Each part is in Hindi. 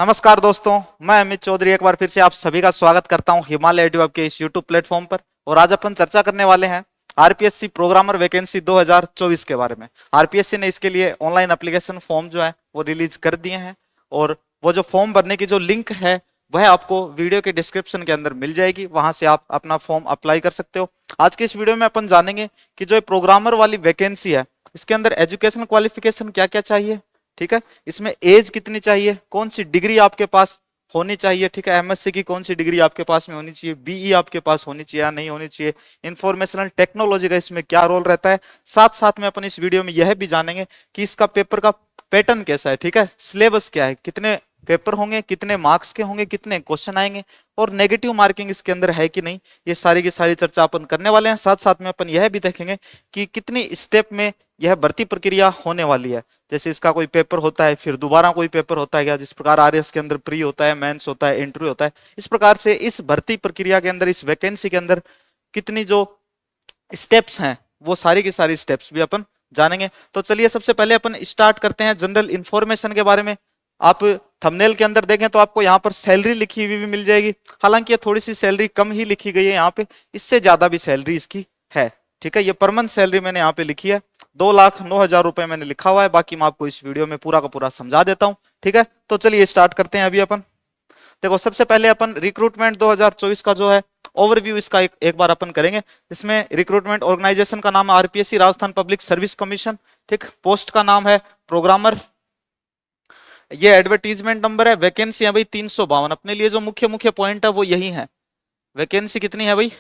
नमस्कार दोस्तों, मैं अमित चौधरी एक बार फिर से आप सभी का स्वागत करता हूं हिमालय एडुवेब के इस यूट्यूब प्लेटफॉर्म पर। और आज अपन चर्चा करने वाले हैं आरपीएससी प्रोग्रामर वैकेंसी 2024 के बारे में। आरपीएससी ने इसके लिए ऑनलाइन एप्लीकेशन फॉर्म जो है वो रिलीज कर दिए हैं और वो जो फॉर्म भरने की जो लिंक है वह आपको वीडियो के डिस्क्रिप्शन के अंदर मिल जाएगी, वहां से आप अपना फॉर्म अप्लाई कर सकते हो। आज के इस वीडियो में अपन जानेंगे कि जो प्रोग्रामर वाली वैकेंसी है इसके अंदर एजुकेशन क्वालिफिकेशन क्या क्या चाहिए, ठीक है, इसमें एज कितनी चाहिए, कौन सी डिग्री आपके पास होनी चाहिए, ठीक है, एमएससी की कौन सी डिग्री आपके पास में होनी चाहिए, बीई आपके पास होनी चाहिए या नहीं होनी चाहिए, इंफॉर्मेशनल टेक्नोलॉजी का इसमें क्या रोल रहता है। साथ साथ में अपन इस वीडियो में यह भी जानेंगे कि इसका पेपर का पैटर्न कैसा है, ठीक है, सिलेबस क्या है, कितने पेपर होंगे, कितने मार्क्स के होंगे, कितने क्वेश्चन आएंगे और नेगेटिव मार्किंग इसके अंदर है कि नहीं। ये सारी की सारी चर्चा अपन करने वाले हैं। साथ साथ में अपन यह भी देखेंगे कि कितनी स्टेप में यह भर्ती प्रक्रिया होने वाली है। जैसे इसका कोई पेपर होता है, फिर दोबारा कोई पेपर होता है क्या, जिस प्रकार आरएस के अंदर प्री होता है, मेंस होता है, इंटरव्यू होता है, इस प्रकार से इस भर्ती प्रक्रिया के अंदर, इस वैकेंसी के अंदर कितनी जो स्टेप्स हैं वो सारी की सारी स्टेप्स भी अपन जानेंगे। तो चलिए सबसे पहले अपन स्टार्ट करते हैं जनरल इंफॉर्मेशन के बारे में। आप थंबनेल के अंदर देखें तो आपको यहाँ पर सैलरी लिखी हुई भी मिल जाएगी। हालांकि ये थोड़ी सी सैलरी कम ही लिखी गई है यहाँ पे, इससे ज्यादा भी सैलरी इसकी है, ठीक है। ये पर मंथ सैलरी मैंने यहाँ पे लिखी है 2,09,000 रुपए मैंने लिखा हुआ है। बाकी मैं आपको इस वीडियो में पूरा का पूरा समझा देता हूँ, ठीक है। तो चलिए स्टार्ट करते हैं अभी अपन। देखो सबसे पहले अपन रिक्रूटमेंट 2024 का जो है ओवरव्यू इसका एक बार अपन करेंगे। इसमें रिक्रूटमेंट ऑर्गेनाइजेशन का नाम है RPSC Rajasthan public service commission, ठीक। पोस्ट का नाम है प्रोग्रामर। ये एडवर्टीजमेंट नंबर है। वैकेंसी है भाई 352। अपने लिए जो मुख्य मुख्य पॉइंट है वो यही है। वैकेंसी कितनी है भाई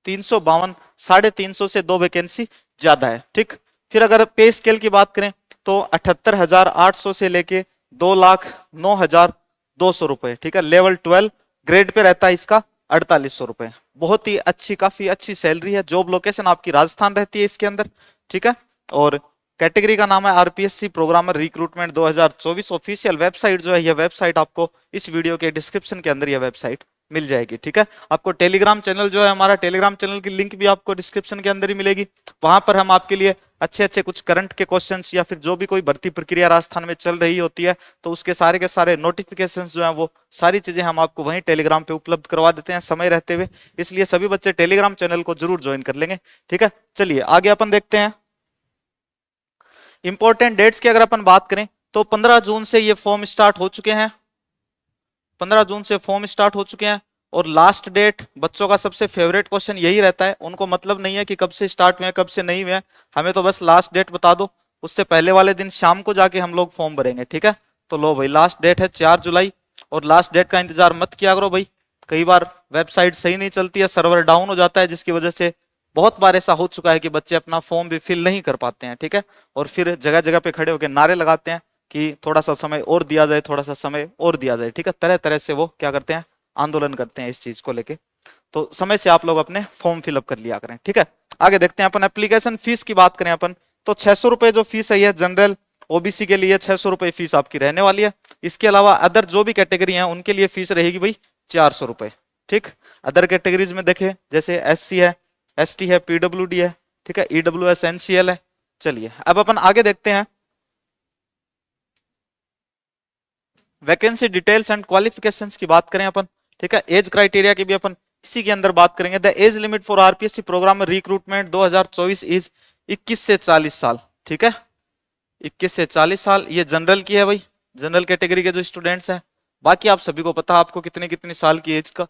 352, 350 से 2 वैकेंसी ज्यादा है, ठीक। फिर अगर पे स्केल की बात करें तो 78,800 से लेके 2,09,200 रुपए, ठीक है। लेवल 12 ग्रेड पे रहता है इसका 4,800 रुपए। बहुत ही अच्छी, काफी अच्छी सैलरी है। जॉब लोकेशन आपकी राजस्थान रहती है इसके अंदर, ठीक है। और कैटेगरी का नाम है RPSC programmer recruitment 2024। Official website जो है, यह वेबसाइट आपको इस वीडियो के डिस्क्रिप्शन के अंदर यह वेबसाइट मिल जाएगी, ठीक है। आपको टेलीग्राम चैनल जो है, हमारा टेलीग्राम चैनल की लिंक भी आपको डिस्क्रिप्शन के अंदर ही मिलेगी। वहां पर हम आपके लिए अच्छे अच्छे कुछ करंट के क्वेश्चंस या फिर जो भी कोई भर्ती प्रक्रिया राजस्थान में चल रही होती है तो उसके सारे के सारे नोटिफिकेशंस जो है वो सारी चीजें हम आपको वहीं टेलीग्राम पे उपलब्ध करवा देते हैं समय रहते हुए। इसलिए सभी बच्चे टेलीग्राम चैनल को जरूर ज्वाइन कर लेंगे, ठीक है। चलिए आगे अपन देखते हैं। इंपॉर्टेंट डेट्स की अगर अपन बात करें तो 15 जून से ये फॉर्म स्टार्ट हो चुके हैं। 15 जून से फॉर्म स्टार्ट हो चुके हैं। और लास्ट डेट, बच्चों का सबसे फेवरेट क्वेश्चन यही रहता है। उनको मतलब नहीं है कि कब से स्टार्ट हुए हैं, कब से नहीं हुए हैं, हमें तो बस लास्ट डेट बता दो। उससे पहले वाले दिन शाम को जाके हम लोग फॉर्म भरेंगे, ठीक है। तो लो भाई, लास्ट डेट है 4 जुलाई। और लास्ट डेट का इंतजार मत किया करो भाई। कई बार वेबसाइट सही नहीं चलती है, सर्वर डाउन हो जाता है, जिसकी वजह से बहुत बार ऐसा हो चुका है कि बच्चे अपना फॉर्म भी फिल नहीं कर पाते हैं, ठीक है। और फिर जगह जगह पे खड़े होकर नारे लगाते हैं कि थोड़ा सा समय और दिया जाए, थोड़ा सा समय और दिया जाए, ठीक है। तरह तरह से वो क्या करते हैं, आंदोलन करते हैं इस चीज को लेके। तो समय से आप लोग अपने फॉर्म फिलअप कर लिया करें, ठीक है। आगे देखते हैं अपन। एप्लीकेशन फीस की बात करें अपन तो 600 रुपए जो फीस है, जनरल ओबीसी के लिए 600 रुपए फीस आपकी रहने वाली है। इसके अलावा अदर जो भी कैटेगरी है उनके लिए फीस रहेगी भाई 400 रुपए, ठीक। अदर कैटेगरीज में देखें जैसे एससी है, एसटी है, पीडब्ल्यूडी है, ठीक है, ईडब्ल्यूएस, एनसीएल है। चलिए अब अपन आगे देखते हैं। वैकेंसी डिटेल्स एंड क्वालिफिकेशंस की बात करें अपन, ठीक है। एज क्राइटेरिया की भी अपन इसी के अंदर बात करेंगे। The age limit for RPSC programme recruitment 2024 is 21 से 40 साल, ठीक है। 21 से 40 साल ये जनरल की है भाई, जनरल कैटेगरी के जो स्टूडेंट्स हैं। बाकी आप सभी को पता है आपको कितने कितने साल की एज का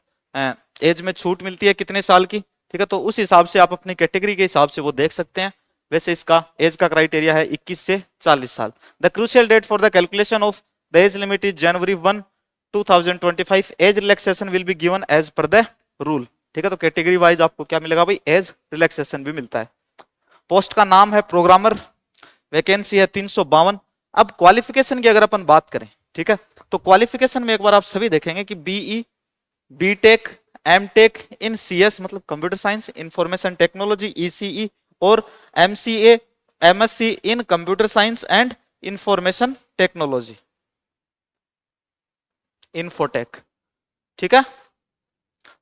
एज में छूट मिलती है, कितने साल की, ठीक है। तो उस हिसाब से आप अपनी कैटेगरी के हिसाब से वो देख सकते हैं। वैसे इसका एज का क्राइटेरिया है 21 से 40 साल। The crucial date for the calculation of the age limit is January 1, 2025। Age relaxation will be given as per the rule, ठीक है। तो कैटेगरी वाइज आपको क्या मिलेगा भाई, एज रिलैक्सेशन भी मिलता है। पोस्ट का नाम है प्रोग्रामर। वैकेंसी है 352। अब क्वालिफिकेशन की अगर अपन बात करें, ठीक है, तो क्वालिफिकेशन में एक बार आप सभी देखेंगे कि BE, BTech, MTech in CS मतलब computer science, information technology ECE, और MCA, MSc in computer science and information technology, infotech, ठीक है।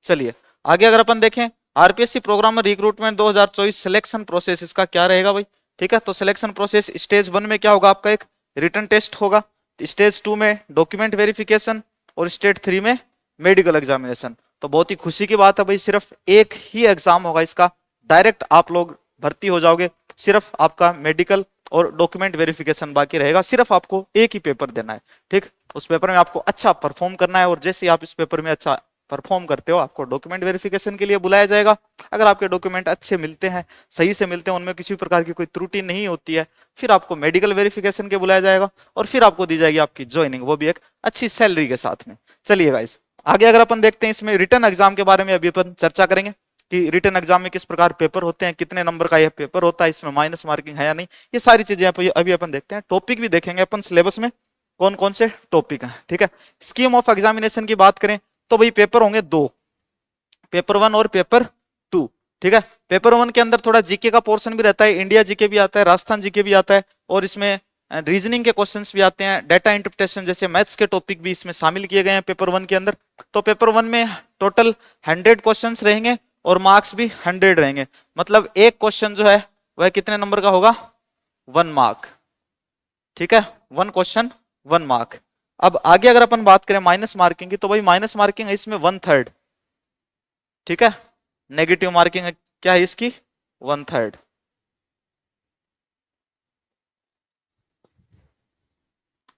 चलिए आगे अगर अपन देखें RPSC programmer recruitment 2024 selection process इसका क्या रहेगा भाई, ठीक है। तो सिलेक्शन प्रोसेस स्टेज 1 में क्या होगा, आपका एक रिटन टेस्ट होगा, स्टेज 2 में डॉक्यूमेंट वेरिफिकेशन और स्टेज 3 में मेडिकल एग्जामिनेशन। तो बहुत ही खुशी की बात है भाई, सिर्फ एक ही एग्जाम होगा इसका, डायरेक्ट आप लोग भर्ती हो जाओगे। सिर्फ आपका मेडिकल और डॉक्यूमेंट वेरिफिकेशन बाकी रहेगा, सिर्फ आपको एक ही पेपर देना है। ठीक, उस पेपर में आपको अच्छा परफॉर्म करना है और जैसे ही आप इस पेपर में अच्छा परफॉर्म करते हो आपको डॉक्यूमेंट वेरिफिकेशन के लिए बुलाया जाएगा। अगर आपके डॉक्यूमेंट अच्छे मिलते हैं, सही से मिलते हैं, उनमें किसी प्रकार की कोई त्रुटि नहीं होती है, फिर आपको मेडिकल वेरिफिकेशन के बुलाया जाएगा और फिर आपको दी जाएगी आपकी ज्वाइनिंग, वो भी एक अच्छी सैलरी के साथ में। चलिए गाइस, आगे अगर अपन देखते हैं इसमें रिटर्न एग्जाम के बारे में अभी अपन चर्चा करेंगे कि रिटर्न एग्जाम में किस प्रकार पेपर होते हैं, कितने नंबर का यह पेपर होता है, इसमें माइनस मार्किंग है या नहीं, ये सारी चीजें अभी अपन देखते हैं। टॉपिक भी देखेंगे अपन सिलेबस में कौन कौन से टॉपिक हैं। ठीक है, स्कीम ऑफ एग्जामिनेशन की बात करें तो भाई पेपर होंगे दो, पेपर 1 और पेपर 2। ठीक है, पेपर 1 के अंदर थोड़ा जीके का पोर्शन भी रहता है, इंडिया जीके भी आता है, राजस्थान जीके भी आता है और इसमें रीजनिंग के क्वेश्चंस भी आते हैं, डेटा इंटरप्रिटेशन जैसे मैथ्स के टॉपिक भी इसमें शामिल किए गए हैं पेपर 1 के अंदर। तो पेपर 1 में टोटल 100 क्वेश्चंस रहेंगे और मार्क्स भी 100 रहेंगे, मतलब एक क्वेश्चन जो है वह कितने नंबर का होगा, 1 मार्क। ठीक है, 1 क्वेश्चन 1 मार्क। अब आगे अगर अपन बात करें माइनस मार्किंग की, तो भाई माइनस मार्किंग है इसमें 1/3। ठीक है, नेगेटिव मार्किंग क्या है इसकी, 1/3।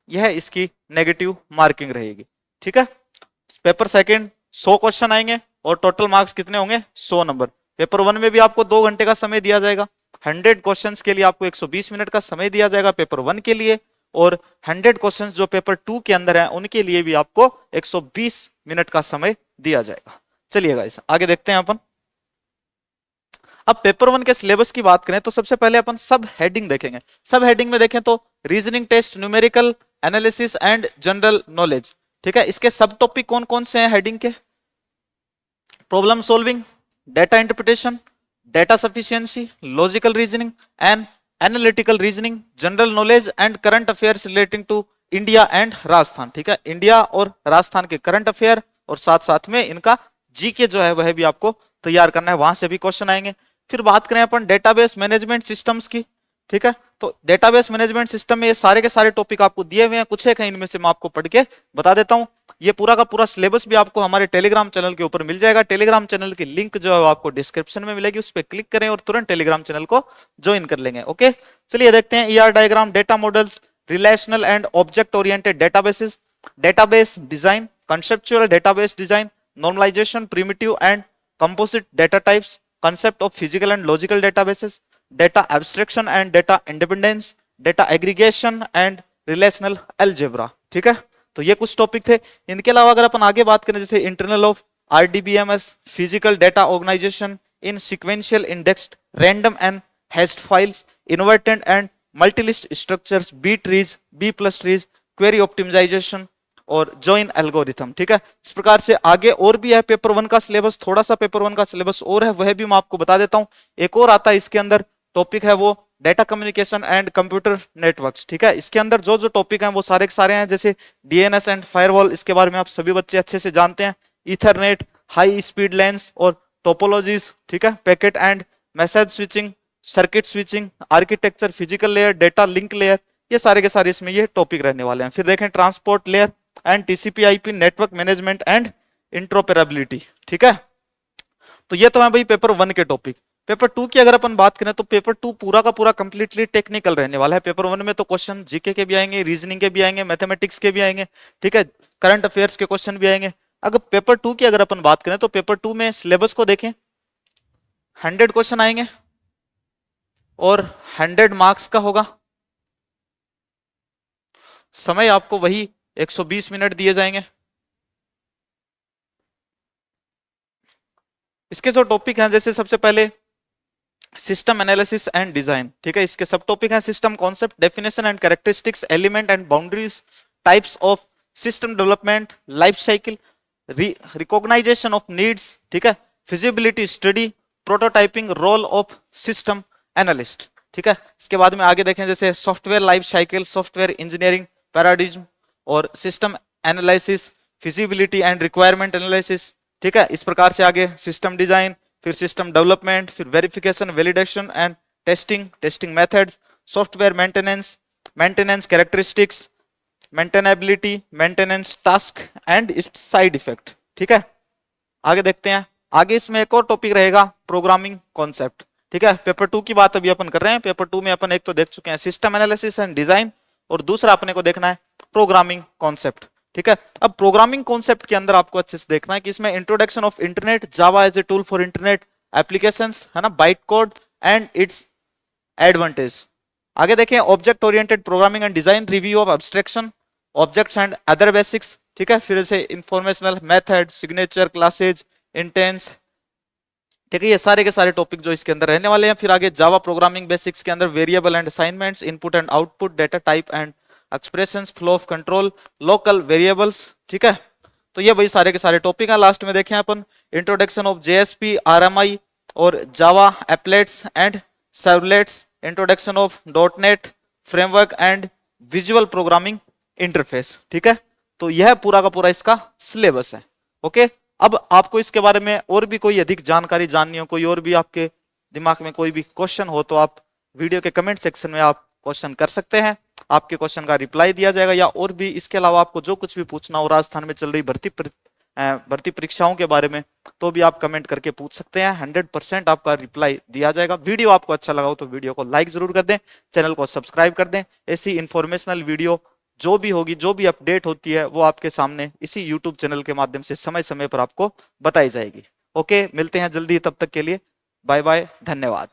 यह इसकी नेगेटिव मार्किंग रहेगी। ठीक है, पेपर सेकंड 100 क्वेश्चन आएंगे और टोटल मार्क्स कितने होंगे, 100 नंबर। पेपर 1 में भी आपको 2 घंटे का समय दिया जाएगा, 100 क्वेश्चंस के लिए आपको 120 मिनट का समय दिया जाएगा पेपर 1 के लिए, और 100 क्वेश्चंस जो पेपर 2 के अंदर है उनके लिए भी आपको 120 मिनट का समय दिया जाएगा। चलिए गाइस, आगे देखते हैं अपन। अब पेपर 1 के सिलेबस की बात करें तो सबसे पहले अपन सब हेडिंग देखेंगे। सब हेडिंग में देखें तो reasoning test, numerical analysis and general knowledge. ठीक है, इसके सब टॉपिक कौन कौन से हैं हेडिंग के, problem solving, data interpretation, data sufficiency, logical reasoning and analytical reasoning, general knowledge and current affairs relating to India and Rajasthan. ठीक है, इंडिया और राजस्थान के करंट अफेयर और साथ साथ में इनका जीके जो है वह भी आपको तैयार करना है, वहां से भी क्वेश्चन आएंगे। फिर बात करें अपन डेटाबेस मैनेजमेंट सिस्टम्स की। ठीक है, तो डेटाबेस मैनेजमेंट सिस्टम में ये सारे के सारे टॉपिक आपको दिए हुए हैं, कुछ एक है इनमें से मैं आपको पढ़ के बता देता हूं। ये पूरा का पूरा सिलेबस भी आपको हमारे टेलीग्राम चैनल के ऊपर मिल जाएगा। टेलीग्राम चैनल की लिंक जो है आपको डिस्क्रिप्शन में मिलेगी, उस पर क्लिक करें और तुरंत टेलीग्राम चैनल को ज्वाइन कर लेंगे। ओके, चलिए देखते हैं ER diagram, data models, relational and object oriented databases, database design, conceptual database design, normalisation, primitive and composite data types, concept of physical and logical databases, data abstraction and data independence, data aggregation and relational algebra। ठीक है, तो ये कुछ टॉपिक थे। इनके अलावा अगर अपन आगे बात करें जैसे internal of RDBMS, physical data organization in sequential indexed random and hashed files, inverted and multilist structures, B trees, B plus trees, query optimization और जॉइन एल्गोरिथम। ठीक है, इस प्रकार से आगे और भी है पेपर 1 का सिलेबस, थोड़ा सा पेपर 1 का सिलेबस और है, वह भी मैं आपको बता देता हूं। एक और आता है इसके अंदर टॉपिक है वो data communication and computer networks. ठीक है, इसके अंदर जो जो टॉपिक हैं वो सारे के सारे हैं, जैसे डीएनएस एंड फायरवॉल, इसके बारे में आप सभी बच्चे अच्छे से जानते हैं, ईथरनेट, हाई स्पीड लेंस और टोपोलॉजीज। ठीक है, packet and message switching, circuit switching, architecture, physical layer, data link layer, ये सारे के सारे इसमें ये टॉपिक रहने वाले हैं। फिर देखें transport layer and TCP IP, network management and interoperability. ठीक है, तो ये तो है भाई पेपर 1 के टॉपिक। पेपर 2 की अगर अपन बात करें तो पेपर 2 पूरा का पूरा कंप्लीटली टेक्निकल रहने वाला है। पेपर 1 में तो क्वेश्चन जीके के भी आएंगे, रीजनिंग के भी आएंगे, मैथमेटिक्स के भी आएंगे। ठीक है, करंट अफेयर्स के क्वेश्चन भी आएंगे। अगर पेपर 2 की अगर अपन बात करें तो पेपर 2 में सिलेबस को देखें, 100 क्वेश्चन आएंगे और 100 मार्क्स का होगा। समय आपको वही 120 मिनट दिए जाएंगे। इसके जो टॉपिक हैं जैसे सबसे पहले सिस्टम एनालिसिस एंड डिजाइन। ठीक है, इसके सब टॉपिक हैं system concept, definition and characteristics, element and boundaries, types of system development, life cycle, recognization of needs. ठीक है, feasibility study, prototyping, role of system analyst. ठीक है, इसके बाद में आगे देखें जैसे software life cycle, software engineering paradigm और system analysis, feasibility and requirement analysis. ठीक है, इस प्रकार से आगे सिस्टम डिजाइन, फिर सिस्टम डेवलपमेंट, फिर verification, validation and testing, testing methods, software maintenance, maintenance characteristics, maintainability, maintenance, task and it's side effect. ठीक है, आगे देखते हैं। आगे इसमें एक और टॉपिक रहेगा, प्रोग्रामिंग कॉन्सेप्ट। ठीक है, पेपर 2 की बात अभी अपन कर रहे हैं। पेपर 2 में अपन एक तो देख चुके हैं सिस्टम एनालिसिस एंड डिजाइन, और दूसरा अपने को देखना है प्रोग्रामिंग कॉन्सेप्ट। ठीक है, अब प्रोग्रामिंग कॉन्सेप्ट के अंदर आपको अच्छे से देखना है कि इसमें introduction of internet, Java as a tool for internet applications, है ना, byte code and its advantage. आगे देखें object oriented programming and design, review of abstraction, objects and other basics. ठीक है, फिर से informational method, signature, classes, instance. ठीक है, ये सारे के सारे टॉपिक जो इसके अंदर रहने वाले हैं। फिर आगे जावा प्रोग्रामिंग बेसिक्स के अंदर variable and assignments, input and output, data type and expressions, flow of control, local variables. ठीक है, तो ये भाई सारे के सारे टॉपिक हैं। लास्ट में देखें अपन इंट्रोडक्शन ऑफ जेएसपी, आरएमआई और Java applets and servlets, introduction of dot net framework and visual programming interface. ठीक है, तो यह पूरा का पूरा इसका सिलेबस है। ओके, अब आपको इसके बारे में और भी कोई अधिक जानकारी जाननी हो, कोई और भी आपके दिमाग में कोई भी क्वेश्चन हो, तो आप वीडियो के कमेंट सेक्शन में आप क्वेश्चन कर सकते हैं। आपके क्वेश्चन का रिप्लाई दिया जाएगा, या और भी इसके अलावा आपको जो कुछ भी पूछना हो राजस्थान में चल रही भर्ती परीक्षाओं के बारे में, तो भी आप कमेंट करके पूछ सकते हैं। 100% आपका रिप्लाई दिया जाएगा। वीडियो आपको अच्छा लगा हो तो वीडियो को लाइक जरूर कर दें, चैनल को सब्सक्राइब कर दें। ऐसी इंफॉर्मेशनल वीडियो जो भी होगी, जो भी अपडेट होती है, वो आपके सामने इसी यूट्यूब चैनल के माध्यम से समय समय पर आपको बताई जाएगी। ओके, मिलते हैं जल्दी, तब तक के लिए बाय बाय, धन्यवाद।